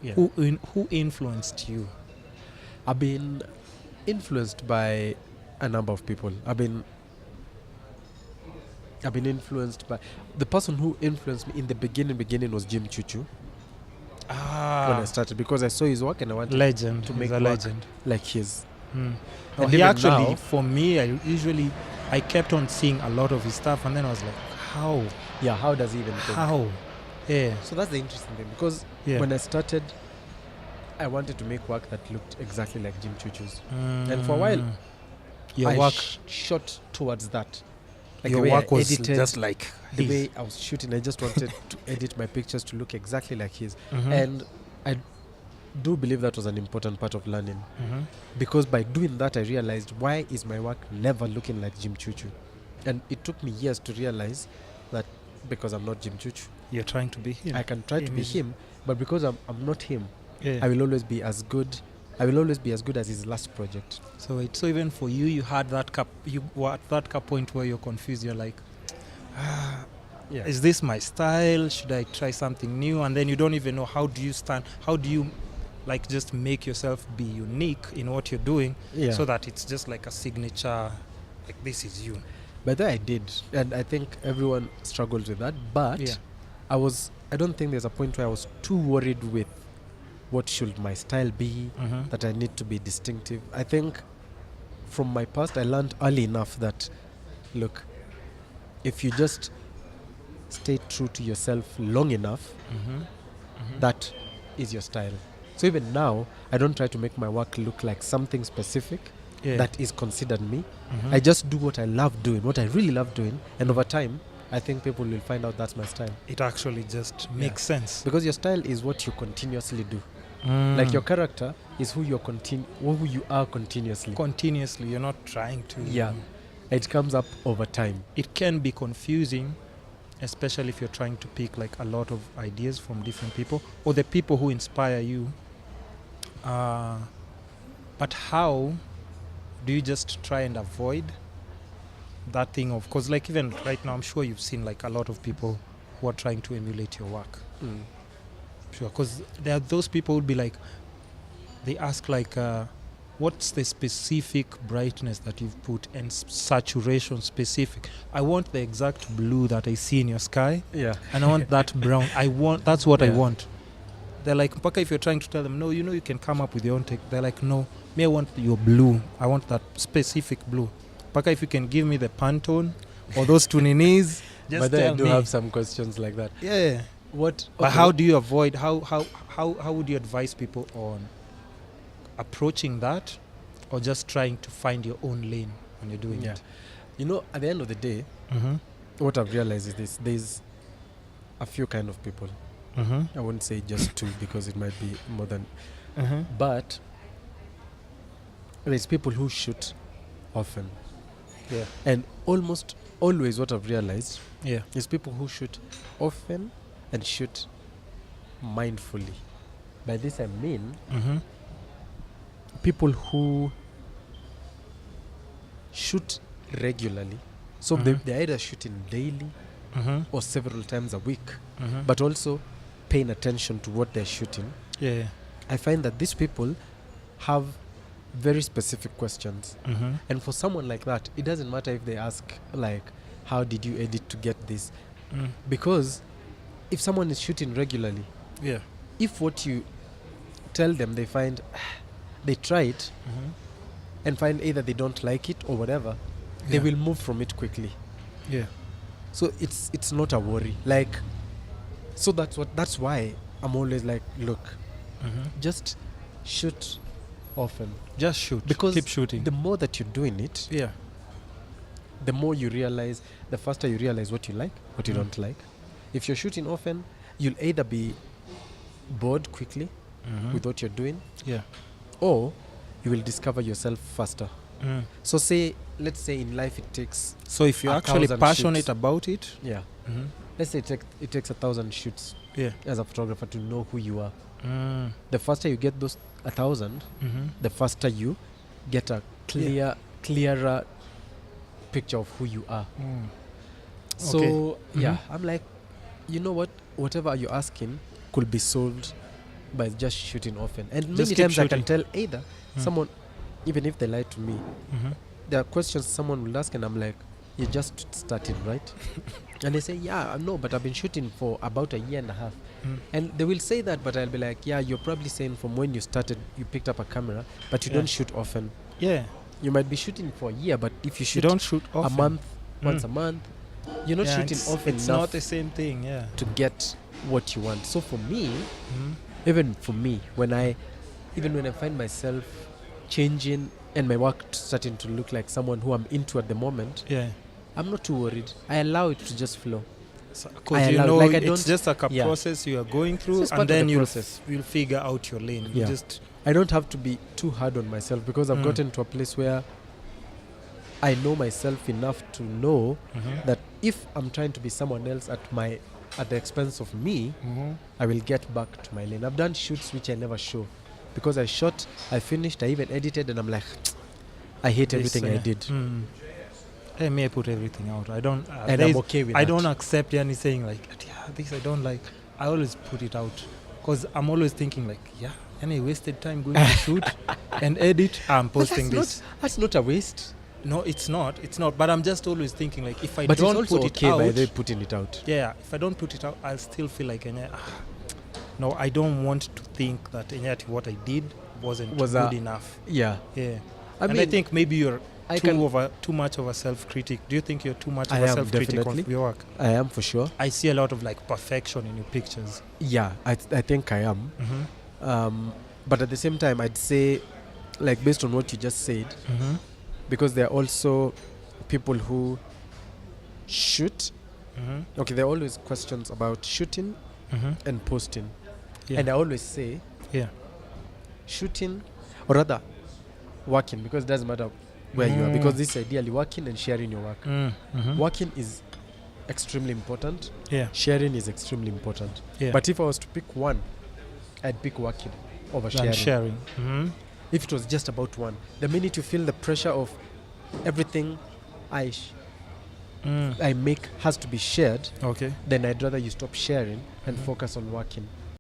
Yeah. Who influenced you? I've been influenced by a number of people. I've been influenced by the person who influenced me in the beginning was Jim Chuchu when I started, because I saw his work and I wanted Legend. to He's make a work legend. like his. No, And he even actually, now- for me, I kept on seeing a lot of his stuff, and then I was like, how? Yeah, how does he even think? How? Yeah. So that's the interesting thing, because Yeah. when I started, I wanted to make work that looked exactly like Jim Chuchu's. And for a while, your I work, shot towards that. Like your the way work I was edited, just like the his. way I was shooting, I just wanted to edit my pictures to look exactly like his. Mhm. And I do believe that was an important part of learning, Mhm. because by doing that I realized, why is my work never looking like Jim Chuchu? And it took me years to realize that because I'm not Jim Chuchu. You're trying to be him. I can try to be him, but because I'm not him, Yeah. I will always be as good as his last project. So even for you, you had that you were at that point where you're confused. You're like, Yeah. is this my style? Should I try something new? And then you don't even know, how do you stand? How do you like just make yourself be unique in what you're doing, Yeah. so that it's just like a signature, like this is you. But that I did, and I think everyone struggles with that. But Yeah. I don't think there's a point where I was too worried with what should my style be, Mhm. that I need to be distinctive. I think from my past, I learned early enough that, look, if you just stay true to yourself long enough, Mhm. Mhm. that is your style. So even now, I don't try to make my work look like something specific Yeah. that is considered me. Mhm. I just do what I love doing, what I really love doing, and over time, I think people will find out that's my style. It actually just makes sense. Because your style is what you continuously do. Mm. Like your character is who you are continuously. Continuously, you're not trying to. Yeah. It comes up over time. It can be confusing, especially if you're trying to pick like a lot of ideas from different people or the people who inspire you. But how do you just try and avoid that thing of, because like even right now, I'm sure you've seen like a lot of people who are trying to emulate your work. Sure, because there are those people who would be like, they ask like, what's the specific brightness that you've put and saturation specific? I want the exact blue that I see in your sky, Yeah. and I want that brown. That's what I Yeah. want. They're like, Mpaka, if you're trying to tell them, no, you can come up with your own take. They're like, no, me, I want your blue. I want that specific blue. Mpaka, if you can give me the Pantone or those tuninis, just But then tell I do me. have some questions like that. Yeah. What? But how do you avoid, how would you advise people on approaching that, or just trying to find your own lane when you're doing it? You know, at the end of the day, Mm-hmm. what I've realized is this: there's a few kind of people. Mm-hmm. I wouldn't say just two because it might be more than. Mm-hmm. But there's people who shoot often, Yeah. and almost always what I've realized Yeah. is people who shoot often and shoot mindfully. By this I mean Mm-hmm. people who shoot regularly. So they're either shooting daily Mm-hmm. or several times a week, Mm-hmm. but also paying attention to what they're shooting. Yeah. I find that these people have very specific questions. Mm-hmm. And for someone like that, it doesn't matter if they ask, like, how did you edit to get this? Mm. Because if someone is shooting regularly, Yeah. if what you tell them, they find, they try it Mm-hmm. and find either they don't like it or whatever, they Yeah. will move from it quickly. Yeah. So it's not a worry. Like, so that's why I'm always like, look, Mm-hmm. just shoot often. Just shoot. Because keep shooting. the more that you're doing it, Yeah. the more you realize, the faster you realize what you like, what you Mm. don't like. If you're shooting often, you'll either be bored quickly Mm-hmm. with what you're doing, Yeah. or you will discover yourself faster. Mm. So let's say in life it takes, So if you're 1,000 actually passionate shoots. about it, yeah, mm-hmm. let's say it takes 1,000 shoots Yeah. as a photographer to know who you are. Mm. The faster you get those 1,000, Mm-hmm. the faster you get a clearer picture of who you are. Mm. So Okay. yeah, Mhm. I'm like, you know what? Whatever you're asking could be solved by just shooting often. And Just many keep times I can shooting. tell either Mm. someone, even if they lie to me, Mm-hmm. there are questions someone will ask and I'm like, you just started, right? And they say, yeah, no, but I've been shooting for about a year and a half. Mm. And they will say that, but I'll be like, yeah, you're probably saying from when you started, you picked up a camera, but you Yeah. don't shoot often. Yeah. You might be shooting for a year, but if you You shoot don't shoot a often. month, once Mm. a month, you're not Yeah, shooting it's, often it's enough not the same thing. Yeah. to get what you want. So for me, Mm-hmm. even for me, when I find myself changing and my work starting to look like someone who I'm into at the moment, Yeah. I'm not too worried. I allow it to just flow. Because I you allow- know like I it's don't- just like a yeah. process you are going through, It's just and part of then the you'll process. you'll figure out your lane. You Yeah. just I don't have to be too hard on myself because I've Mm. gotten to a place where I know myself enough to know Mhm. that if I'm trying to be someone else at the expense of me, Mhm. I will get back to my lane. I've done shoots which I never show because I shot, I finished, I even edited, and I'm like, I hate This, everything I did. I may put everything out. I don't. And I'm okay with I that. don't accept anything like, yeah, this I don't like. I always put it out because I'm always thinking like, yeah, and I wasted time going to shoot and edit. I'm But posting this. That's not a waste. No, it's not. It's not. But I'm just always thinking like, if I But don't it's also put okay it out, by the putting it out. yeah, if I don't put it out, I'll still feel like, no, I don't want to think that what I did wasn't Was good a- enough. Yeah. Yeah. I And mean, I think maybe you're I can. too much of a self-critic. Do you think you're too much I of a am, self-critic definitely. of your work? I am for sure. I see a lot of like perfection in your pictures. Yeah, I think I am. Mm-hmm. But at the same time, I'd say, like based on what you just said, Mm-hmm. because there are also people who shoot. Mm-hmm. Okay, there are always questions about shooting Mm-hmm. and posting. Yeah. And I always say yeah. shooting, or rather working, because it doesn't matter where you are, Mm. because this is ideally working and sharing your work. Mm-hmm. Working is extremely important. Yeah. Sharing is extremely important. Yeah. But if I was to pick one, I'd pick working over Than sharing. sharing. Mm-hmm. If it was just about one, the minute you feel the pressure of everything I make has to be shared, Okay. then I'd rather you stop sharing and focus on working.